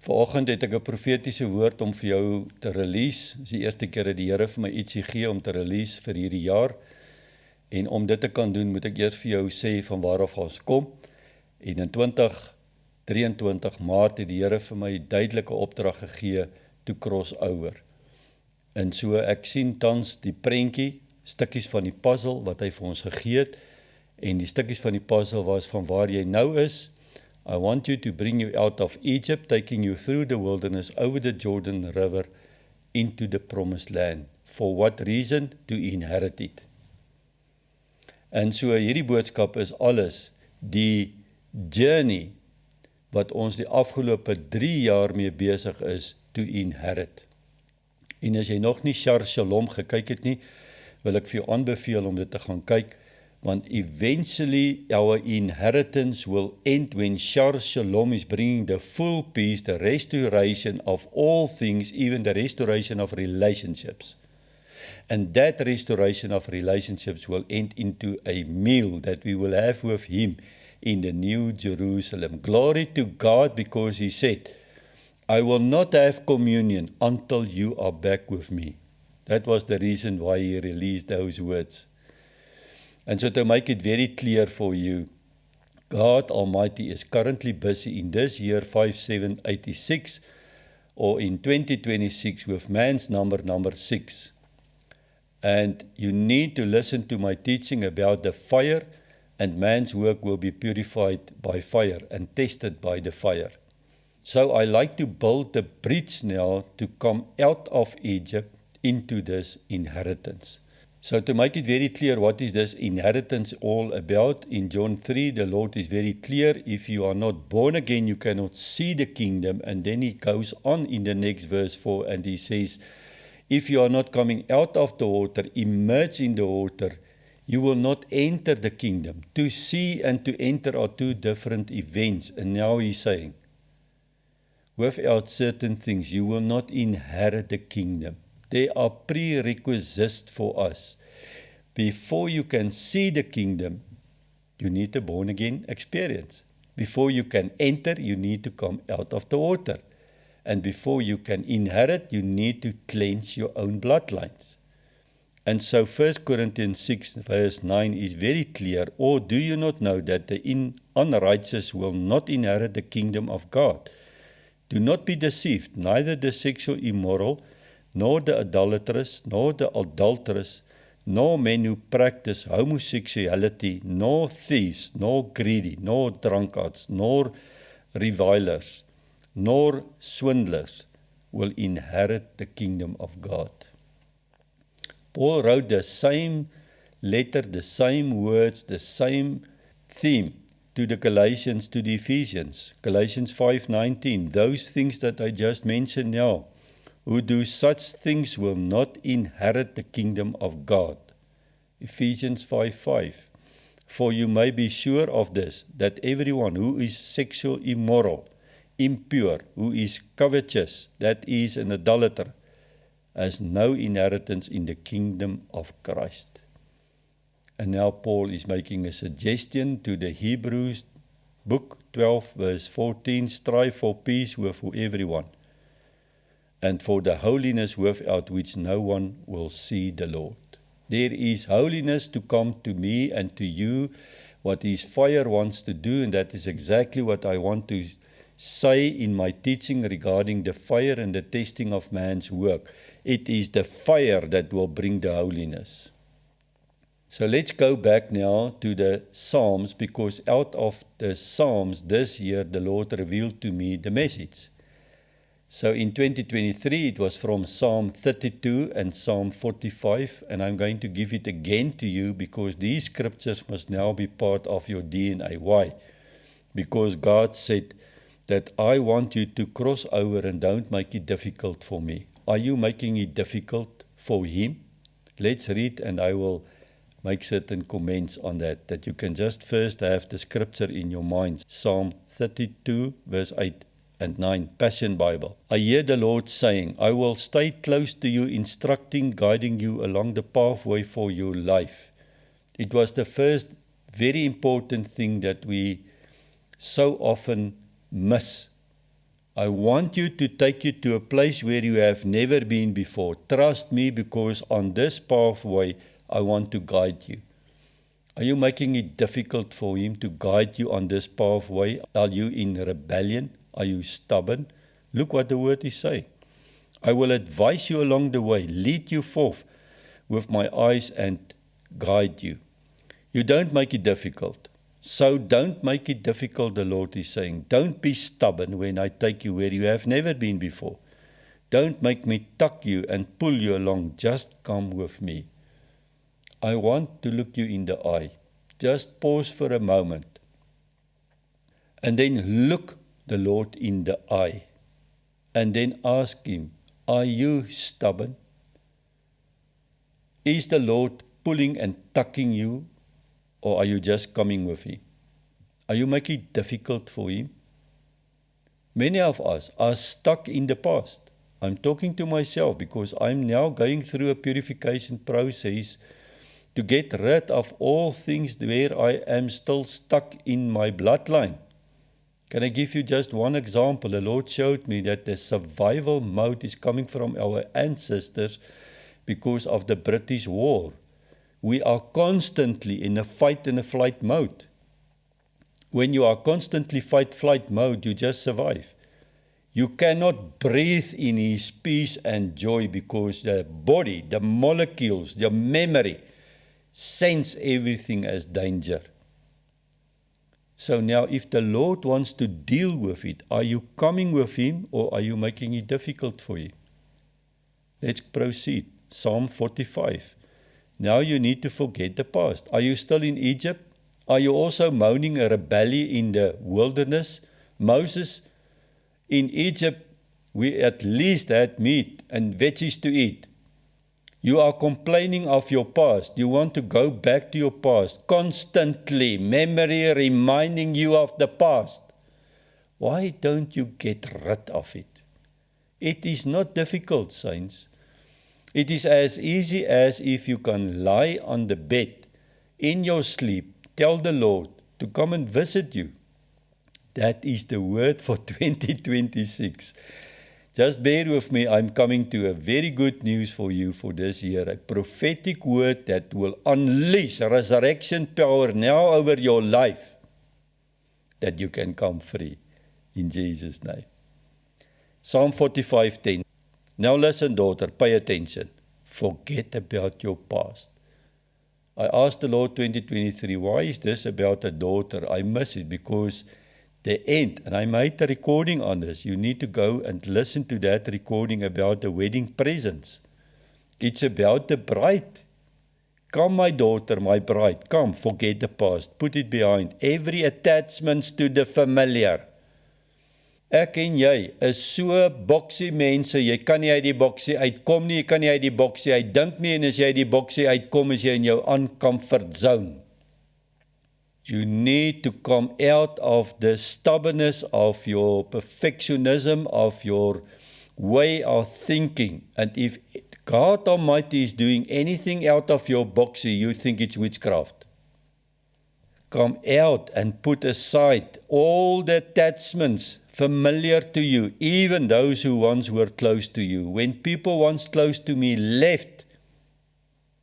Vanoggend het ek 'n profetiese woord om vir jou te release. Dis die eerste keer dat die Here vir my ietsie gee om te release vir hierdie jaar. En om dit te kan doen, moet ek eers vir jou sê van waar af ons kom. En in 2023 Maart het die Here vir my duidelike opdrag gegee to cross over. En so ek sien tans die prentjie, stukkies van die puzzle wat hy vir ons gegee het. En die stukkies van die puzzle was van waar jy nou is. I want you to bring you out of Egypt, taking you through the wilderness, over the Jordan River, into the promised land. For what reason? To inherit it. En so hierdie boodskap is alles, die journey, wat ons die afgelope 3 jaar mee besig is, to inherit. En as jy nog nie Shar Shalom gekyk het nie, wil ek vir jou aanbeveel om dit te gaan kyk, want eventually our inheritance will end when Shar Shalom is bringing the full peace, the restoration of all things, even the restoration of relationships. And that restoration of relationships will end into a meal that we will have with Him in the New Jerusalem. Glory to God, because He said, I will not have communion until you are back with me. That was the reason why He released those words. And so to make it very clear for you, God Almighty is currently busy in this year 5786 or in 2026 with man's number 6. And you need to listen to my teaching about the fire, and man's work will be purified by fire and tested by the fire. So I like to build the bridge now to come out of Egypt into this inheritance. So to make it very clear, what is this inheritance all about? In John 3, the Lord is very clear, if you are not born again, you cannot see the kingdom. And then He goes on in the next verse 4, and He says, if you are not coming out of the water, immerse in the water, you will not enter the kingdom. To see and to enter are two different events. And now He's saying, without certain things, you will not inherit the kingdom. There are prerequisites for us. Before you can see the kingdom, you need a born-again experience. Before you can enter, you need to come out of the water. And before you can inherit, you need to cleanse your own bloodlines. And so 1 Corinthians 6 verse 9 is very clear. Or do you not know that the unrighteous will not inherit the kingdom of God? Do not be deceived, neither the sexual immoral, nor the idolatrous, nor the adulterous, nor men who practice homosexuality, nor thieves, nor greedy, nor drunkards, nor revilers, nor swindlers will inherit the kingdom of God. Paul wrote the same letter, the same words, the same theme to the Galatians, to the Ephesians. Galatians 5:19, those things that I just mentioned now, who do such things will not inherit the kingdom of God. Ephesians 5:5. For you may be sure of this, that everyone who is sexual immoral, impure, who is covetous, that is an idolater, has no inheritance in the kingdom of Christ. And now Paul is making a suggestion to the Hebrews book 12 verse 14, strive for peace with everyone, and for the holiness without which no one will see the Lord. There is holiness to come to me and to you, what His fire wants to do, and that is exactly what I want to say in my teaching regarding the fire and the testing of man's work. It is the fire that will bring the holiness. So let's go back now to the Psalms, because out of the Psalms this year, the Lord revealed to me the message. So in 2023, it was from Psalm 32 and Psalm 45, and I'm going to give it again to you because these scriptures must now be part of your DNA. Why? Because God said that I want you to cross over and don't make it difficult for me. Are you making it difficult for Him? Let's read, and I will make certain comments on that you can just first have the scripture in your mind. Psalm 32 verse 8. and 9, Passion Bible. I hear the Lord saying, I will stay close to you, instructing, guiding you along the pathway for your life. It was the first very important thing that we so often miss. I want you to take you to a place where you have never been before. Trust me, because on this pathway, I want to guide you. Are you making it difficult for him to guide you on this pathway? Are you in rebellion? Are you stubborn? Look what the word is saying. I will advise you along the way, lead you forth with my eyes and guide you. You don't make it difficult. So don't make it difficult, the Lord is saying. Don't be stubborn when I take you where you have never been before. Don't make me tuck you and pull you along. Just come with me. I want to look you in the eye. Just pause for a moment. And then look the Lord in the eye. And then ask him, are you stubborn? Is the Lord pulling and tucking you? Or are you just coming with him? Are you making it difficult for him? Many of us are stuck in the past. I'm talking to myself because I'm now going through a purification process to get rid of all things where I am still stuck in my bloodline. Can I give you just one example? The Lord showed me that the survival mode is coming from our ancestors because of the British War. We are constantly in a fight and a flight mode. When you are constantly fight-flight mode, you just survive. You cannot breathe in his peace and joy because the body, the molecules, the memory sense everything as danger. So now if the Lord wants to deal with it, are you coming with him or are you making it difficult for him? Let's proceed. Psalm 45. Now you need to forget the past. Are you still in Egypt? Are you also mourning a rebellion in the wilderness? Moses, in Egypt, we at least had meat and veggies to eat. You are complaining of your past. You want to go back to your past. Constantly, memory reminding you of the past. Why don't you get rid of it? It is not difficult, saints. It is as easy as if you can lie on the bed in your sleep, tell the Lord to come and visit you. That is the word for 2026. Just bear with me, I'm coming to a very good news for you for this year, a prophetic word that will unleash resurrection power now over your life, that you can come free in Jesus' name. Psalm 45:10. Now listen, daughter, pay attention. Forget about your past. I asked the Lord 2023, why is this about a daughter? I miss it because the end, and I made a recording on this. You need to go and listen to that recording about the wedding presents. It's about the bride. Come, my daughter, my bride, come, forget the past. Put it behind. Every attachment to the familiar. Ek en jy is so boksie mense, jy kan nie uit die boksie uitkom nie, jy kan nie uit die boksie uitdink nie, en as jy uit die boksie uitkom, is jy in jou uncomfort zone. You need to come out of the stubbornness of your perfectionism, of your way of thinking. And if God Almighty is doing anything out of your boxy, you think it's witchcraft. Come out and put aside all the attachments familiar to you, even those who once were close to you. When people once close to me left,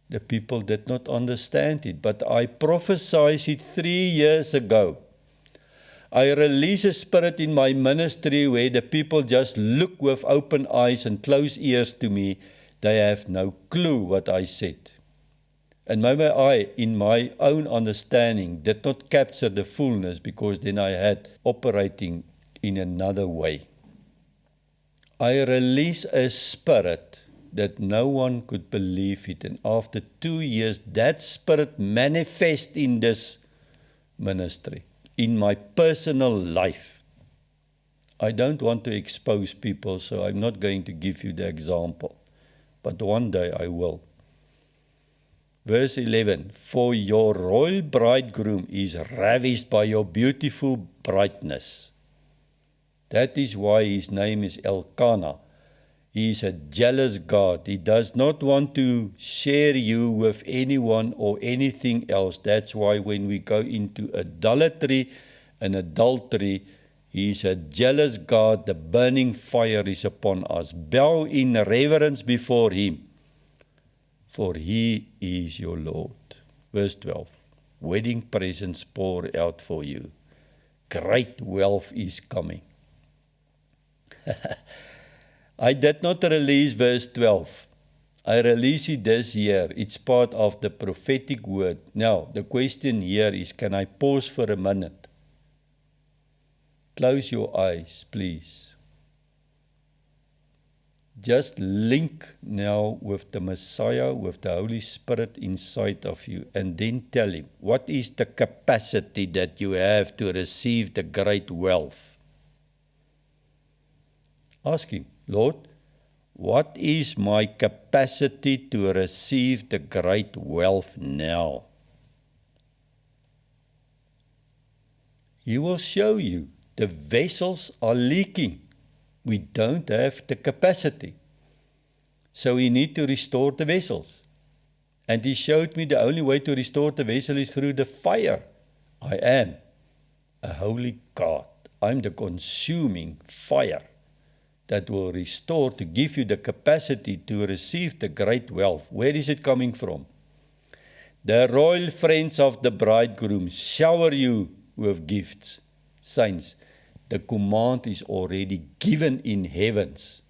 the people did not understand it, but I prophesied it 3 years ago. I release a spirit in my ministry where the people just look with open eyes and closed ears to me. They have no clue what I said. And maybe I, in my own understanding, did not capture the fullness because then I had operating in another way. I release a spirit that no one could believe it. And after 2 years, that spirit manifests in this ministry, in my personal life. I don't want to expose people, so I'm not going to give you the example. But one day I will. Verse 11, for your royal bridegroom is ravished by your beautiful brightness. That is why his name is Elkanah. He is a jealous God. He does not want to share you with anyone or anything else. That's why when we go into idolatry and adultery, He is a jealous God, the burning fire is upon us. Bow in reverence before Him, for He is your Lord. Verse 12, wedding presents pour out for you. Great wealth is coming. I did not release verse 12. I release it this year. It's part of the prophetic word. Now, the question here is, can I pause for a minute? Close your eyes, please. Just link now with the Messiah, with the Holy Spirit inside of you, and then tell Him, what is the capacity that you have to receive the great wealth? Ask Him, Lord, what is my capacity to receive the great wealth now? He will show you. The vessels are leaking. We don't have the capacity. So we need to restore the vessels. And He showed me the only way to restore the vessel is through the fire. I am a holy God. I'm the consuming fire that will restore, to give you the capacity to receive the great wealth. Where is it coming from? The royal friends of the bridegroom shower you with gifts. Saints, the command is already given in heavens.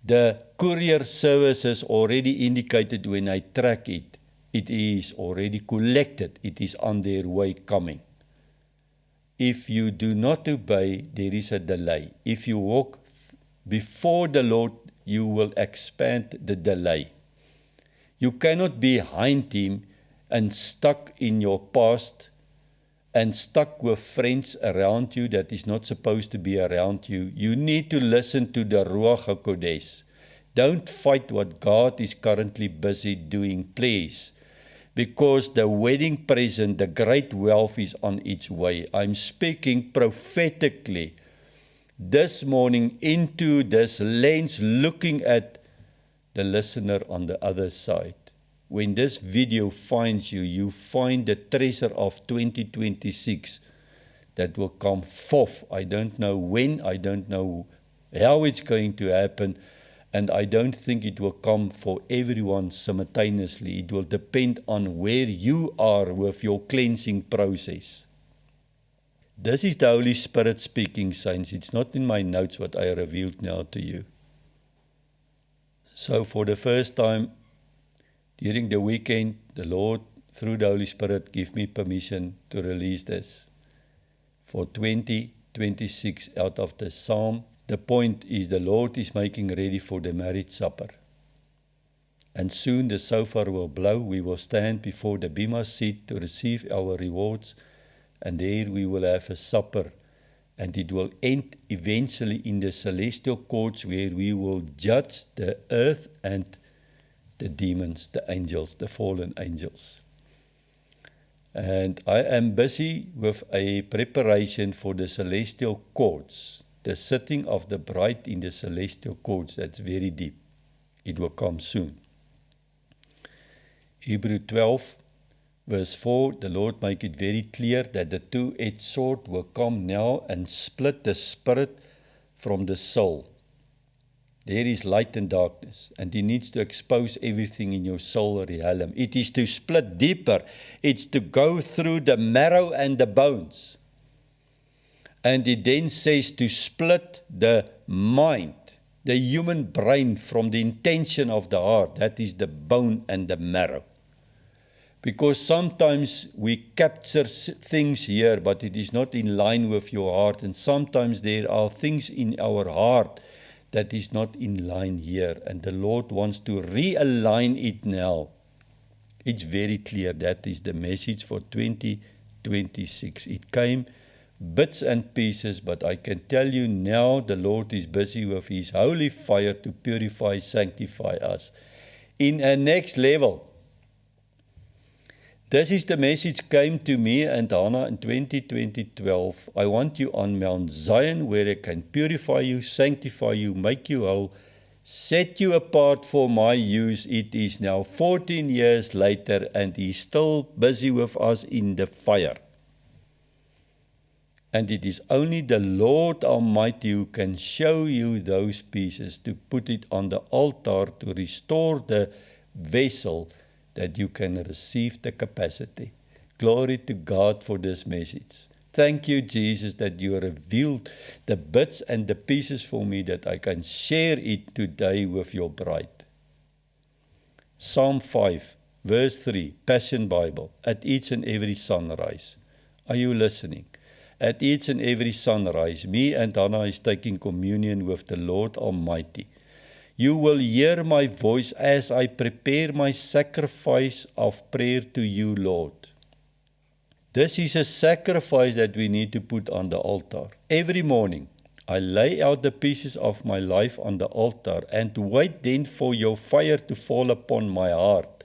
The courier service has already indicated when I track it, it is already collected. It is on their way coming. If you do not obey, there is a delay. If you walk before the Lord, you will expand the delay. You cannot be behind Him and stuck in your past and stuck with friends around you that is not supposed to be around you. You need to listen to the Ruach HaKodesh. Don't fight what God is currently busy doing, please. Because the wedding present, the great wealth is on its way. I'm speaking prophetically this morning into this lens, looking at the listener on the other side. When this video finds you, you find the treasure of 2026 that will come forth. I don't know when, I don't know how it's going to happen, and I don't think it will come for everyone simultaneously. It will depend on where you are with your cleansing process. This is the Holy Spirit speaking, saints. It's not in my notes what I revealed now to you. So for the first time, during the weekend, the Lord, through the Holy Spirit, gave me permission to release this for 2026 out of the Psalm. The point is the Lord is making ready for the marriage supper. And soon the shofar will blow. We will stand before the Bema seat to receive our rewards. And there we will have a supper. And it will end eventually in the celestial courts where we will judge the earth and the demons, the angels, the fallen angels. And I am busy with a preparation for the celestial courts, the sitting of the bride in the celestial courts. That's very deep. It will come soon. Hebrew 12, verse 4, the Lord make it very clear that the two-edged sword will come now and split the spirit from the soul. There is light and darkness, and He needs to expose everything in your soul realm. It is to split deeper. It's to go through the marrow and the bones. And it then says to split the mind, the human brain from the intention of the heart. That is the bone and the marrow. Because sometimes we capture things here, but it is not in line with your heart. And sometimes there are things in our heart that is not in line here, and the Lord wants to realign it now. It's very clear that is the message for 2026. It came bits and pieces, but I can tell you now the Lord is busy with His holy fire to purify, sanctify us in a next level. This is the message came to me and Hannah in 2012. I want you on Mount Zion where I can purify you, sanctify you, make you whole, set you apart for my use. It is now 14 years later and He's still busy with us in the fire. And it is only the Lord Almighty who can show you those pieces, to put it on the altar, to restore the vessel, that you can receive the capacity. Glory to God for this message. Thank you, Jesus, that you revealed the bits and the pieces for me, that I can share it today with your bride. Psalm 5, verse 3, Passion Bible, at each and every sunrise. Are you listening? At each and every sunrise, me and Hannah is taking communion with the Lord Almighty. You will hear my voice as I prepare my sacrifice of prayer to you, Lord. This is a sacrifice that we need to put on the altar. Every morning, I lay out the pieces of my life on the altar and wait then for your fire to fall upon my heart.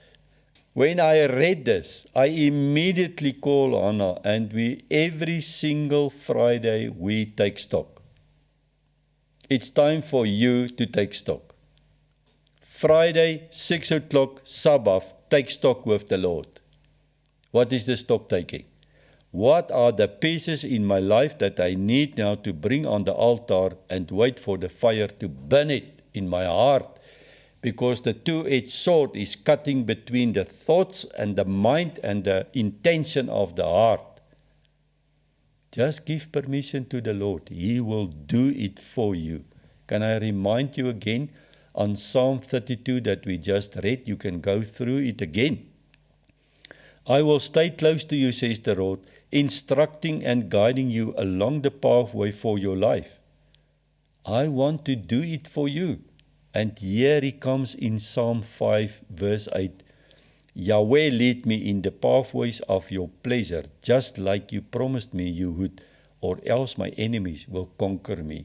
When I read this, I immediately call Hannah, and every single Friday we take stock. It's time for you to take stock. Friday, 6 o'clock, Sabbath, take stock with the Lord. What is the stock taking? What are the pieces in my life that I need now to bring on the altar and wait for the fire to burn it in my heart? Because the two-edged sword is cutting between the thoughts and the mind and the intention of the heart. Just give permission to the Lord. He will do it for you. Can I remind you again on Psalm 32 that we just read? You can go through it again. I will stay close to you, says the Lord, instructing and guiding you along the pathway for your life. I want to do it for you. And here he comes in Psalm 5, verse 8. Yahweh, lead me in the pathways of your pleasure, just like you promised me you would, or else my enemies will conquer me.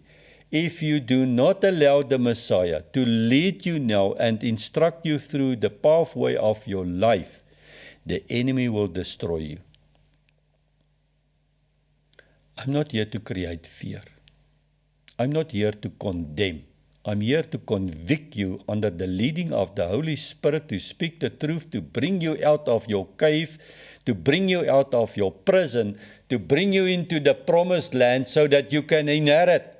If you do not allow the Messiah to lead you now and instruct you through the pathway of your life, the enemy will destroy you. I'm not here to create fear. I'm not here to condemn. I'm here to convict you under the leading of the Holy Spirit, to speak the truth, to bring you out of your cave, to bring you out of your prison, to bring you into the promised land so that you can inherit.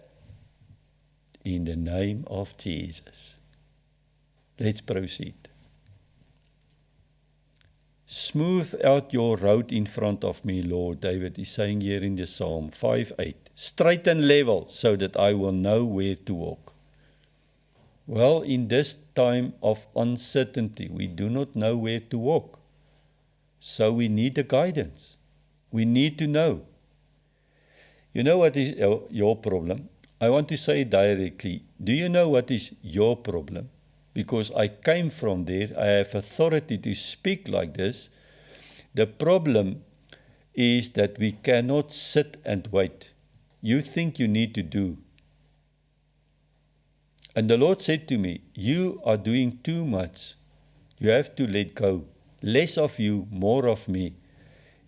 In the name of Jesus. Let's proceed. Smooth out your road in front of me, Lord, David is saying here in the Psalm 5:8. Straight and level so that I will know where to walk. Well, in this time of uncertainty, we do not know where to walk. So we need a guidance. We need to know. You know what is your problem? I want to say directly, do you know what is your problem? Because I came from there, I have authority to speak like this. The problem is that we cannot sit and wait. You think you need to do. And the Lord said to me, you are doing too much. You have to let go. Less of you, more of me.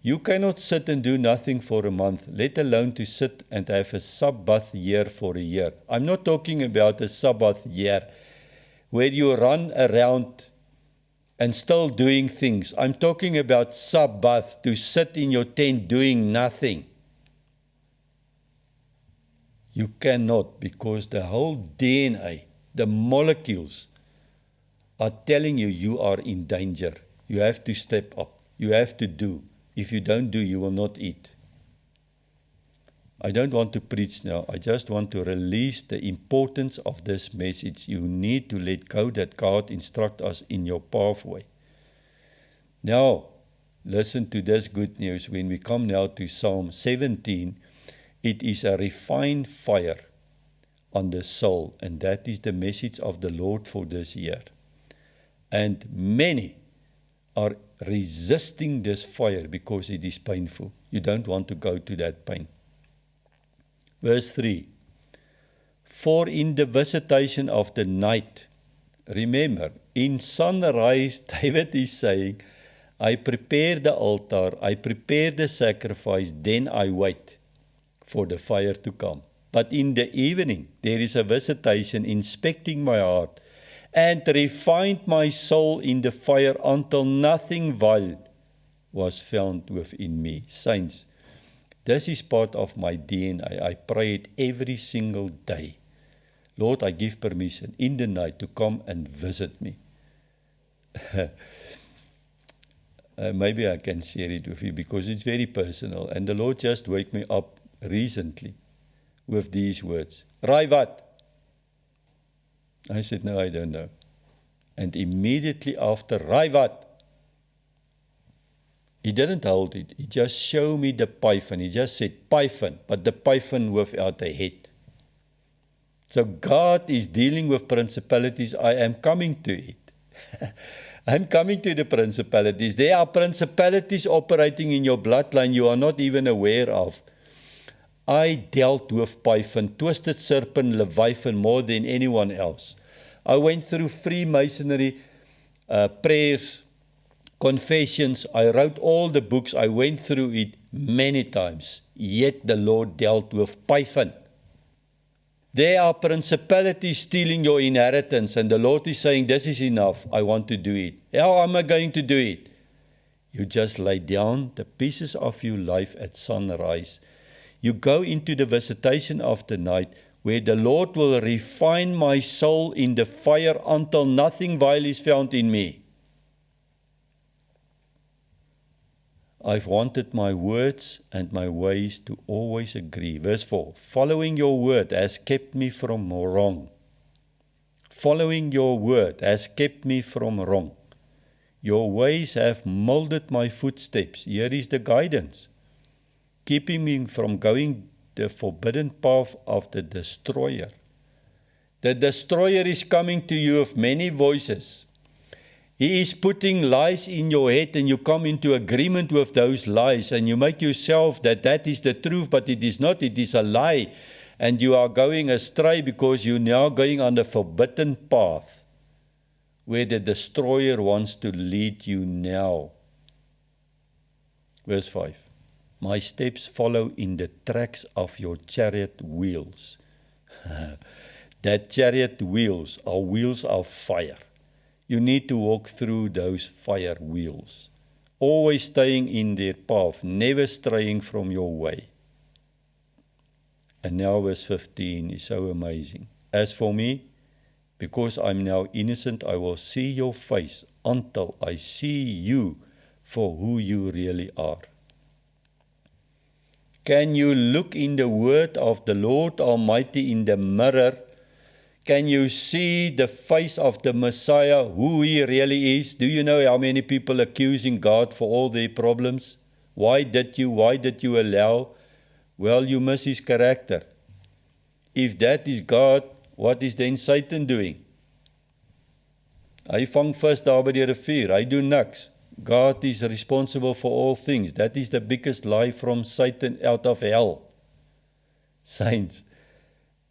You cannot sit and do nothing for a month, let alone to sit and have a Sabbath year for a year. I'm not talking about a Sabbath year where you run around and still doing things. I'm talking about Sabbath, to sit in your tent doing nothing. You cannot, because the whole DNA, the molecules are telling you you are in danger. You have to step up. You have to do. If you don't do, you will not eat. I don't want to preach now. I just want to release the importance of this message. You need to let go that God instructs us in your pathway. Now, listen to this good news. When we come now to Psalm 17, it is a refined fire on the soul, and that is the message of the Lord for this year. And many are resisting this fire because it is painful. You don't want to go to that pain. Verse 3, for in the visitation of the night, remember, in sunrise, David is saying, I prepare the altar, I prepare the sacrifice, then I wait for the fire to come. But in the evening, there is a visitation inspecting my heart and refined my soul in the fire until nothing vile was found within me. Saints, This is part of my DNA. I pray it every single day. Lord, I give permission in the night to come and visit me. Maybe I can share it with you because it's very personal. And the Lord just woke me up recently with these words. Raai wat? I said, no, I don't know. And immediately after, raai wat? He didn't hold it. He just showed me the python. He just said python, but the python without a head. So God is dealing with principalities. I am coming to it. I'm coming to the principalities. There are principalities operating in your bloodline you are not even aware of. I dealt with python, twisted serpent, Leviathan more than anyone else. I went through Freemasonry prayers, confessions. I wrote all the books. I went through it many times. Yet the Lord dealt with python. There are principalities stealing your inheritance, and the Lord is saying, this is enough, I want to do it. How am I going to do it? You just lay down the pieces of your life at sunrise. You go into the visitation of the night, where the Lord will refine my soul in the fire until nothing vile is found in me. I've wanted my words and my ways to always agree. Verse 4, following your word has kept me from wrong. Following your word has kept me from wrong. Your ways have molded my footsteps. Here is the guidance. Keeping me from going the forbidden path of the destroyer. The destroyer is coming to you with many voices. He is putting lies in your head and you come into agreement with those lies and you make yourself that is the truth, but it is not, it is a lie. And you are going astray because you're now going on the forbidden path where the destroyer wants to lead you now. Verse 5. My steps follow in the tracks of your chariot wheels. That chariot wheels are wheels of fire. You need to walk through those fire wheels, always staying in their path, never straying from your way. And now verse 15 is so amazing. As for me, because I'm now innocent, I will see your face until I see you for who you really are. Can you look in the word of the Lord Almighty in the mirror? Can you see the face of the Messiah, who he really is? Do you know how many people accusing God for all their problems? Why did you allow? Well, you miss his character. If that is God, what is then Satan doing? Hy vang vis daar by die rivier, hy doen niks. God is responsible for all things. That is the biggest lie from Satan out of hell. Saints,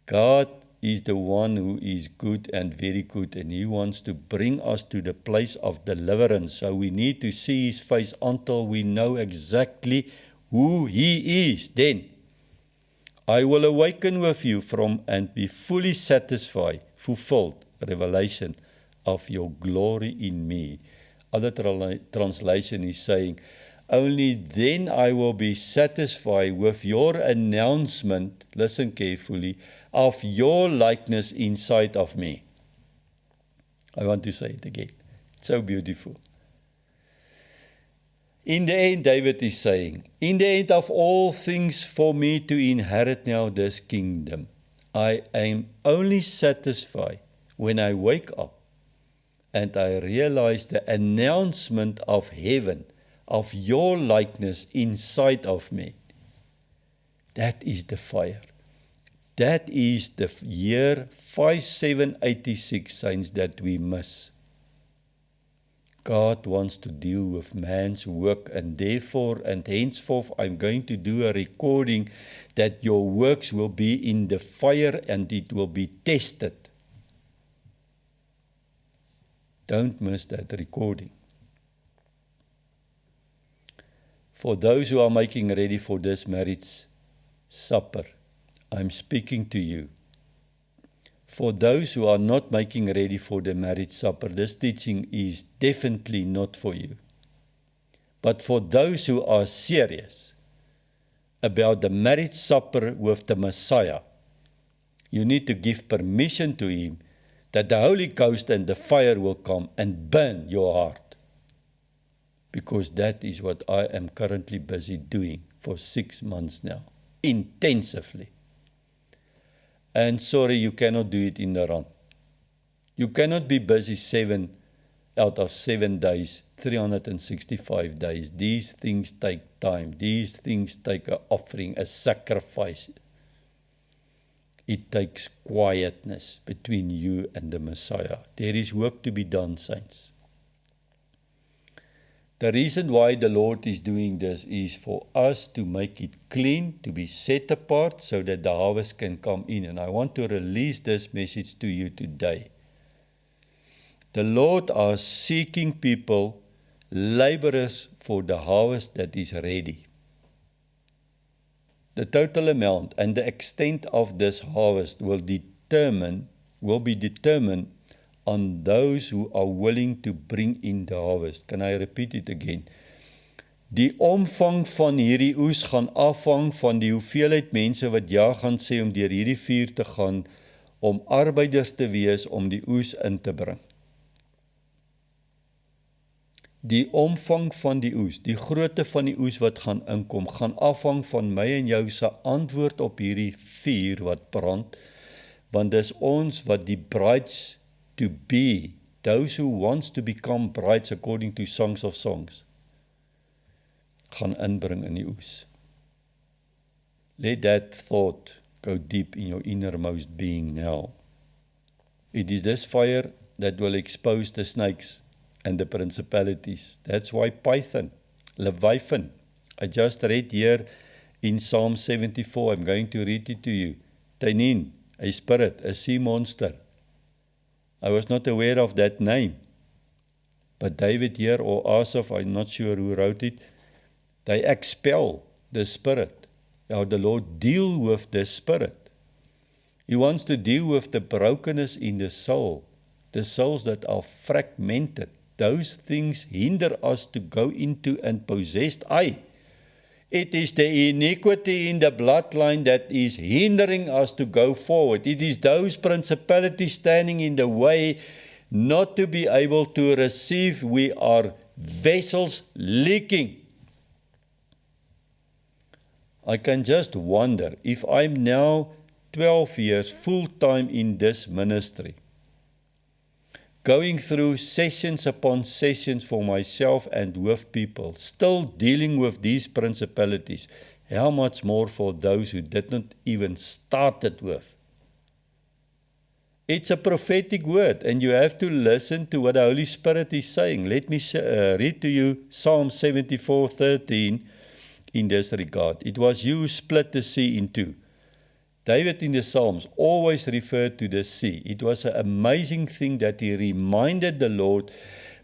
God is the one who is good and very good, and he wants to bring us to the place of deliverance. So we need to see his face until we know exactly who he is. Then I will awaken with you from and be fully satisfied, fulfilled, revelation of your glory in me. Other translation is saying, only then I will be satisfied with your announcement, listen carefully, of your likeness inside of me. I want to say it again. It's so beautiful. In the end, David is saying, in the end of all things for me to inherit now this kingdom, I am only satisfied when I wake up and I realize the announcement of heaven, of your likeness inside of me. That is the fire. That is the year 5786, saints, that we miss. God wants to deal with man's work, and therefore and henceforth I'm going to do a recording that your works will be in the fire and it will be tested. Don't miss that recording. For those who are making ready for this marriage supper, I'm speaking to you. For those who are not making ready for the marriage supper, this teaching is definitely not for you. But for those who are serious, about the marriage supper with the Messiah, you need to give permission to Him that the Holy Ghost and the fire will come and burn your heart. Because that is what I am currently busy doing for 6 months now, intensively. And sorry, you cannot do it in the run. You cannot be busy 7 out of 7 days, 365 days. These things take time. These things take an offering, a sacrifice. It takes quietness between you and the Messiah. There is work to be done, saints. The reason why the Lord is doing this is for us to make it clean, to be set apart so that the harvest can come in. And I want to release this message to you today. The Lord are seeking people, laborers for the harvest that is ready. The total amount and the extent of this harvest will be determined on those who are willing to bring in the harvest. Can I repeat it again? Die omvang van hierdie oes gaan afhang van die hoeveelheid mense wat ja gaan sê om deur hierdie vuur te gaan, om arbeiders te wees om die oes in te bring. Die omvang van die oes, die grootte van die oes wat gaan inkom, gaan afhang van my en jou se antwoord op hierdie vuur wat brand, want dis ons wat die brides to be, those who wants to become brides according to Songs of Songs, gaan inbring in die oes. Let that thought go deep in your innermost being now. It is this fire that will expose the snakes and the principalities. That's why Python, Leviathan, I just read here in Psalm 74, I'm going to read it to you. Tainin, a spirit, a sea monster. I was not aware of that name. But David here, or Asaph, I'm not sure who wrote it, they expel the spirit. How the Lord deal with the spirit. He wants to deal with the brokenness in the soul, the souls that are fragmented. Those things hinder us to go into and possess. It is the iniquity in the bloodline that is hindering us to go forward. It is those principalities standing in the way not to be able to receive. We are vessels leaking. I can just wonder if I'm now 12 years full-time in this ministry, going through sessions upon sessions for myself and with people, still dealing with these principalities. How much more for those who did not even start it with? It's a prophetic word, and you have to listen to what the Holy Spirit is saying. Let me read to you Psalm 74:13 in this regard. It was you who split the sea in two. David in the Psalms always referred to the sea. It was an amazing thing that he reminded the Lord,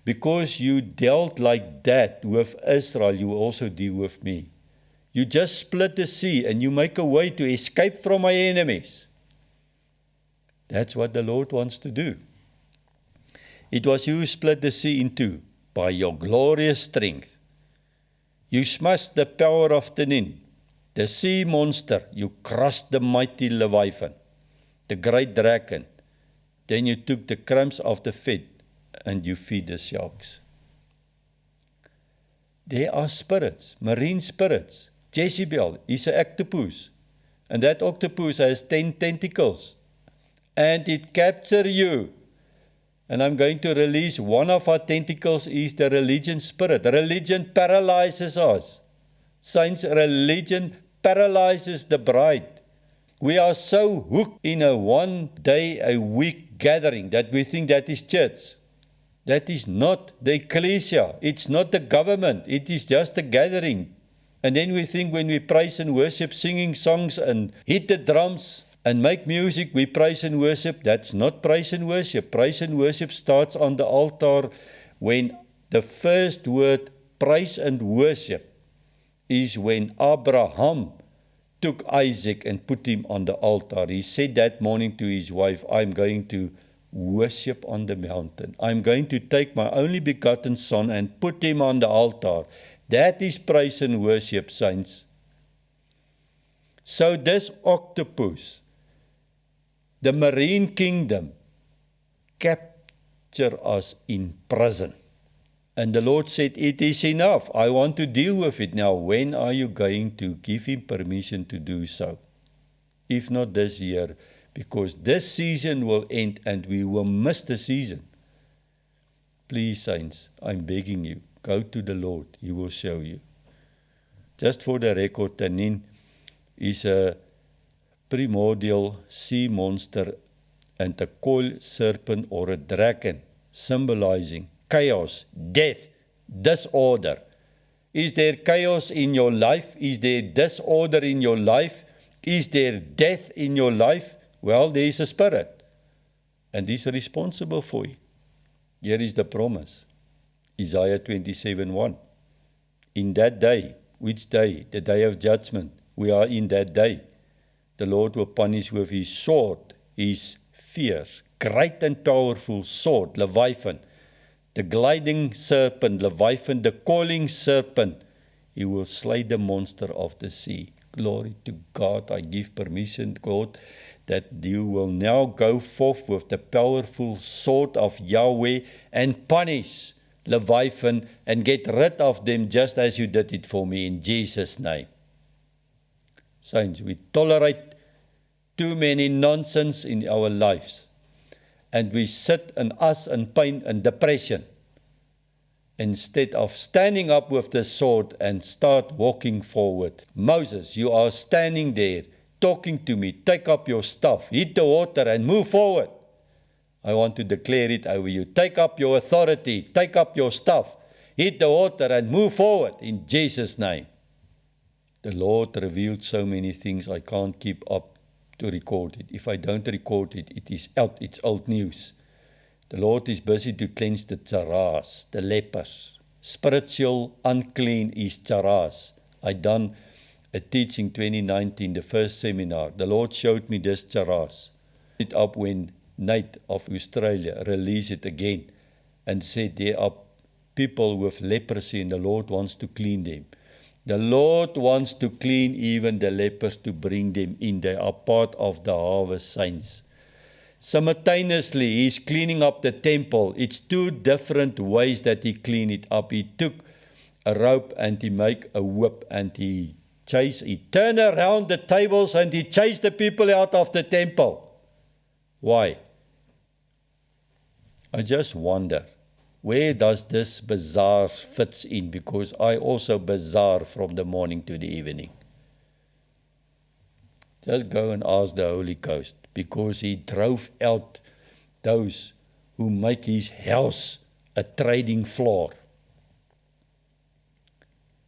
because you dealt like that with Israel, you also deal with me. You just split the sea and you make a way to escape from my enemies. That's what the Lord wants to do. It was you who split the sea in two by your glorious strength. You smashed the power of Tanin, the sea monster. You crushed the mighty Leviathan, the great dragon. Then you took the crumbs of the fat and you feed the sharks. There are spirits, marine spirits. Jezebel is an octopus, and that octopus has 10 tentacles, and it captures you. And I'm going to release one of our tentacles is the religion spirit. Religion paralyzes us. Saints, religion paralyzes the bride. We are so hooked in a one day a week gathering that we think that is church. That is not the ecclesia. It's not the government. It is just a gathering. And then we think when we praise and worship, singing songs and hit the drums and make music, we praise and worship. That's not praise and worship. Praise and worship starts on the altar when the first word praise and worship is when Abraham took Isaac and put him on the altar. He said that morning to his wife, I'm going to worship on the mountain. I'm going to take my only begotten son and put him on the altar. That is praise and worship, saints. So this octopus, the marine kingdom, capture us in prison. And the Lord said, it is enough. I want to deal with it now. When are you going to give him permission to do so? If not this year, because this season will end and we will miss the season. Please, saints, I'm begging you, go to the Lord. He will show you. Just for the record, Tanin is a primordial sea monster and a coil serpent or a dragon, symbolizing chaos, death, disorder. Is there chaos in your life? Is there disorder in your life? Is there death in your life? Well, there is a spirit, and he's responsible for it. Here is the promise, Isaiah 27:1. In that day, which day? The day of judgment. We are in that day. The Lord will punish with his sword, his fierce, great and powerful sword, Leviathan, the gliding serpent, Leviathan, the coiling serpent. He will slay the monster of the sea. Glory to God. I give permission, God, that you will now go forth with the powerful sword of Yahweh and punish Leviathan and get rid of them just as you did it for me in Jesus' name. Saints, we tolerate too many nonsense in our lives, and we sit in us in pain and depression instead of standing up with the sword and start walking forward. Moses, you are standing there talking to me. Take up your staff, hit the water and move forward. I want to declare it over you. Take up your authority, take up your staff, hit the water and move forward in Jesus' name. The Lord revealed so many things I can't keep up to record it. If I don't record it, it is out, it's old news. The Lord is busy to cleanse the charas, the lepers. Spiritual unclean is charas. I done a teaching 2019, the first seminar. The Lord showed me this charas. It up when Nate of Australia released it again and said there are people with leprosy and the Lord wants to clean them. The Lord wants to clean even the lepers to bring them in. They are part of the harvest, saints. Simultaneously, he's cleaning up the temple. It's two different ways that he cleaned it up. He took a rope and he made a whip and he turned around the tables and he chased the people out of the temple. Why? I just wonder, where does this bazaar fits in? Because I also bazaar from the morning to the evening. Just go and ask the Holy Ghost, because he drove out those who make his house a trading floor.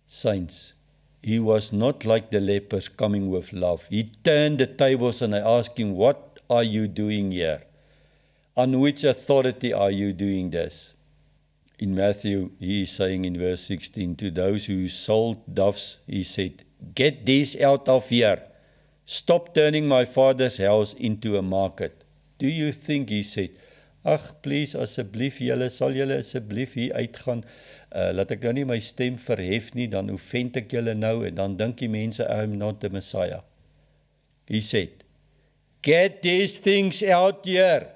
Saints, he was not like the lepers coming with love. He turned the tables and I asked him, what are you doing here? On which authority are you doing this? In Matthew, he is saying in verse 16, to those who sold doves, he said, get these out of here. Stop turning my father's house into a market. Do you think, he said, ach, please, asseblief julle, sal julle asseblief hier uitgaan, laat ek nou nie my stem verhef nie, dan offend ek julle nou, en dan dink die mense, I'm not the Messiah. He said, get these things out here,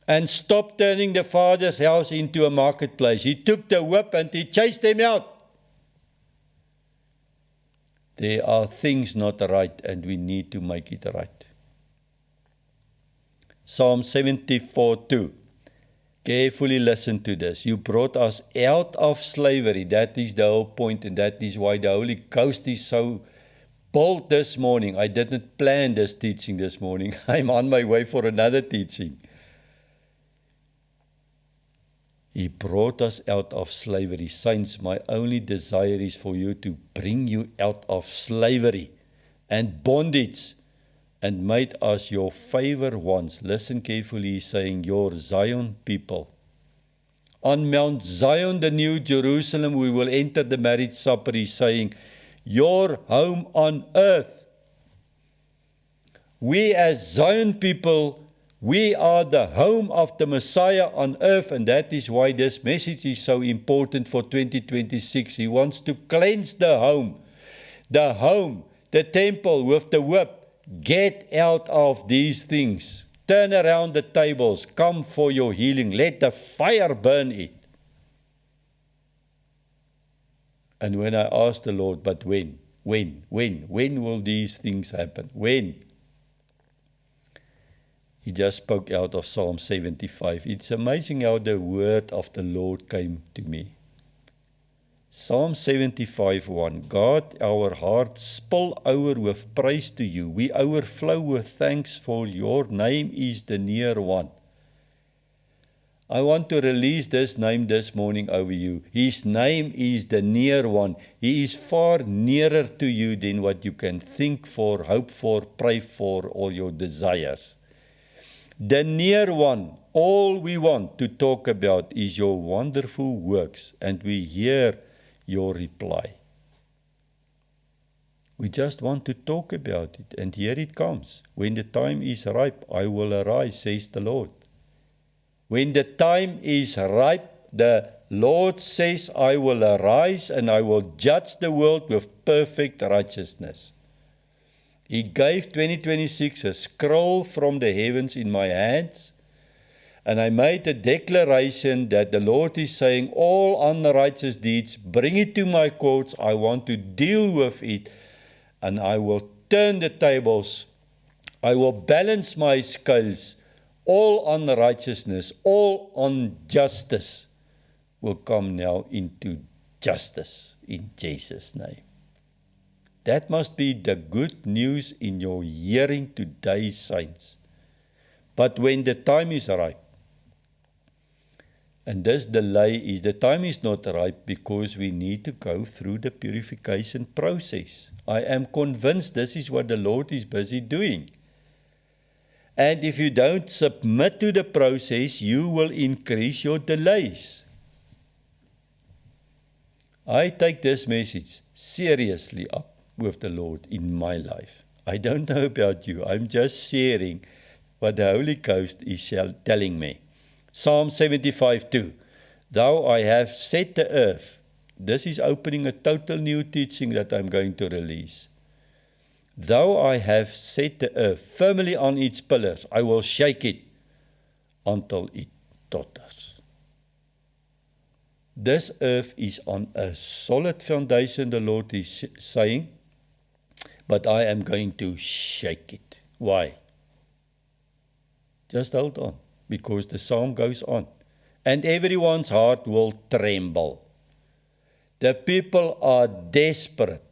and stop turning the father's house into a marketplace. He took the whip and he chased them out. There are things not right and we need to make it right. Psalm 74:2. Carefully listen to this. You brought us out of slavery. That is the whole point, and that is why the Holy Ghost is so bold this morning. I didn't plan this teaching this morning. I'm on my way for another teaching. He brought us out of slavery. Saints, my only desire is for you to bring you out of slavery and bondage and made us your favor ones. Listen carefully, he's saying, your Zion people. On Mount Zion, the new Jerusalem, we will enter the marriage supper. He's saying, your home on earth. We as Zion people, we are the home of the Messiah on earth, and that is why this message is so important for 2026. He wants to cleanse the home, the temple with the whip, get out of these things. Turn around the tables, come for your healing. Let the fire burn it. And when I asked the Lord, but when will these things happen? When? He just spoke out of Psalm 75. It's amazing how the word of the Lord came to me. Psalm 75:1. God, our hearts spill over with praise to you. We overflow with thanks, for your name is the near one. I want to release this name this morning over you. His name is the near one. He is far nearer to you than what you can think for, hope for, pray for, or your desires. The near one, all we want to talk about is your wonderful works, and we hear your reply. We just want to talk about it, and here it comes. When the time is ripe, I will arise, says the Lord. When the time is ripe, the Lord says, I will arise and I will judge the world with perfect righteousness. He gave 2026 a scroll from the heavens in my hands, and I made a declaration that the Lord is saying, all unrighteous deeds, bring it to my courts. I want to deal with it, and I will turn the tables. I will balance my scales. All unrighteousness, all injustice will come now into justice in Jesus' name. That must be the good news in your hearing today, saints. But when the time is ripe, and this delay is, the time is not ripe because we need to go through the purification process. I am convinced this is what the Lord is busy doing. And if you don't submit to the process, you will increase your delays. I take this message seriously up with the Lord in my life. I don't know about you. I'm just sharing what the Holy Ghost is telling me. Psalm 75:2. Though I have set the earth. This is opening a total new teaching that I'm going to release. Though I have set the earth firmly on its pillars, I will shake it until it totters. This earth is on a solid foundation, the Lord is saying, but I am going to shake it. Why? Just hold on, because the psalm goes on. And everyone's heart will tremble. The people are desperate.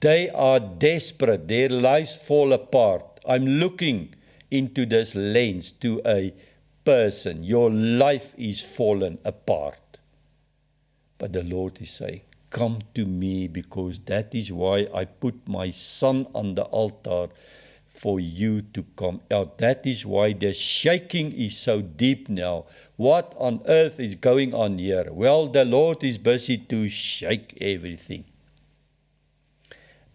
They are desperate. Their lives fall apart. I'm looking into this lens to a person. Your life is fallen apart. But the Lord is saying, come to me, because that is why I put my son on the altar for you to come out. That is why the shaking is so deep now. What on earth is going on here? Well, the Lord is busy to shake everything.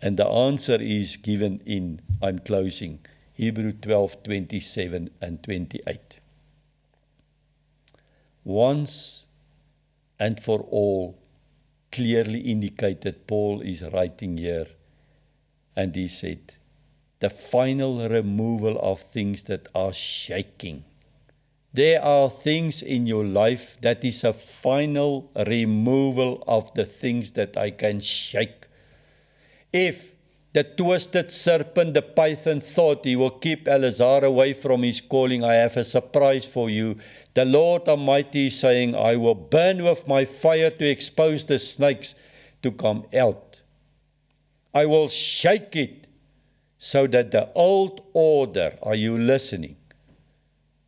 And the answer is given in, I'm closing, Hebrew 12:27 and 28. Once and for all, clearly indicated, Paul is writing here, and he said, the final removal of things that are shaking. There are things in your life that is a final removal of the things that I can shake. If the twisted serpent, the python, thought he will keep Eleazar away from his calling, I have a surprise for you. The Lord Almighty is saying, I will burn with my fire to expose the snakes to come out. I will shake it so that the old order, are you listening,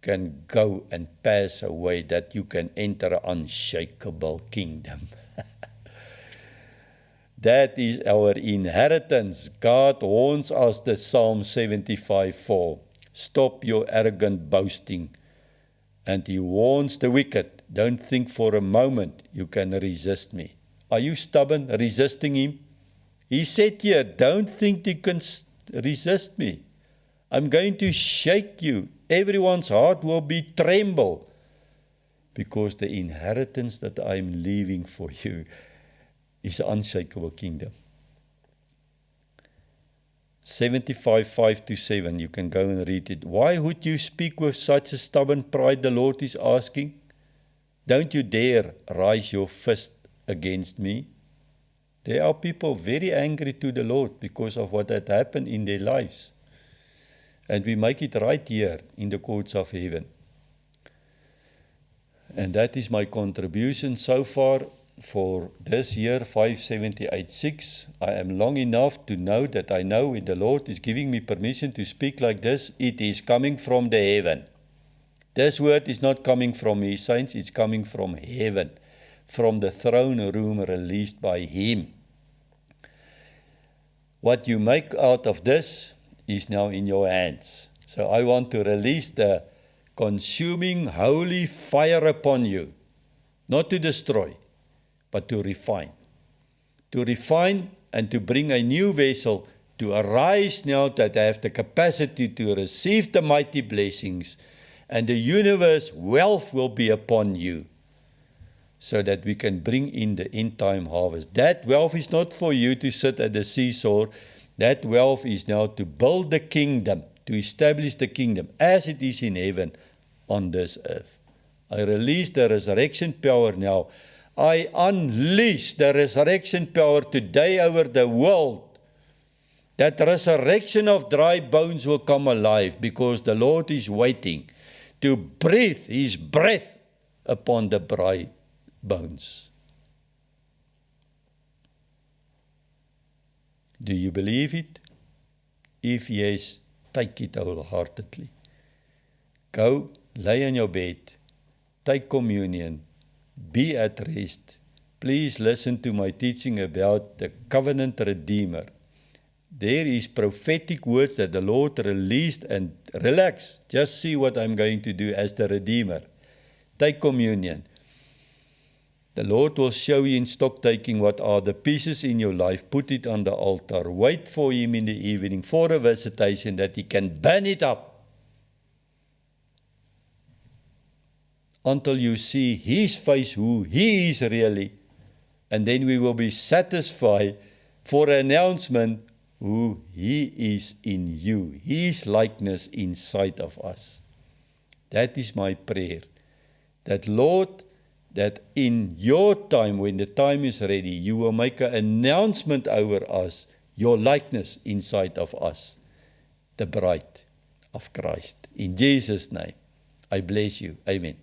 can go and pass away, that you can enter an unshakable kingdom. That is our inheritance. God warns us, the Psalm 75:4. Stop your arrogant boasting. And he warns the wicked, don't think for a moment you can resist me. Are you stubborn, resisting him? He said here, don't think you can resist me. I'm going to shake you. Everyone's heart will be tremble, because the inheritance that I'm leaving for you is an unshakable kingdom. 75, 5-7, you can go and read it. Why would you speak with such a stubborn pride, the Lord is asking? Don't you dare rise your fist against me. There are people very angry to the Lord because of what had happened in their lives. And we make it right here in the courts of heaven. And that is my contribution so far for this year, 578.6. I am long enough to know that I know when the Lord is giving me permission to speak like this, it is coming from the heaven. This word is not coming from me, saints, it's coming from heaven, from the throne room released by Him. What you make out of this is now in your hands. So I want to release the consuming holy fire upon you, not to destroy, but to refine. To refine and to bring a new vessel to arise now that I have the capacity to receive the mighty blessings, and the universe wealth will be upon you, so that we can bring in the end time harvest. That wealth is not for you to sit at the seesaw. That wealth is now to build the kingdom, to establish the kingdom as it is in heaven on this earth. I release the resurrection power now. I unleash the resurrection power today over the world. That resurrection of dry bones will come alive because the Lord is waiting to breathe His breath upon the dry bones. Do you believe it? If yes, take it wholeheartedly. Go, lay in your bed, take communion, be at rest. Please listen to my teaching about the covenant redeemer. There is prophetic words that the Lord released, and relax, just see what I'm going to do as the redeemer. Take communion. The Lord will show you in stock taking what are the pieces in your life. Put it on the altar. Wait for Him in the evening for a visitation that He can burn it up until you see His face, who He is really. And then we will be satisfied for an announcement who He is in you, His likeness inside of us. That is my prayer. That Lord, that in your time, when the time is ready, you will make an announcement over us, your likeness inside of us, the bride of Christ. In Jesus' name, I bless you. Amen.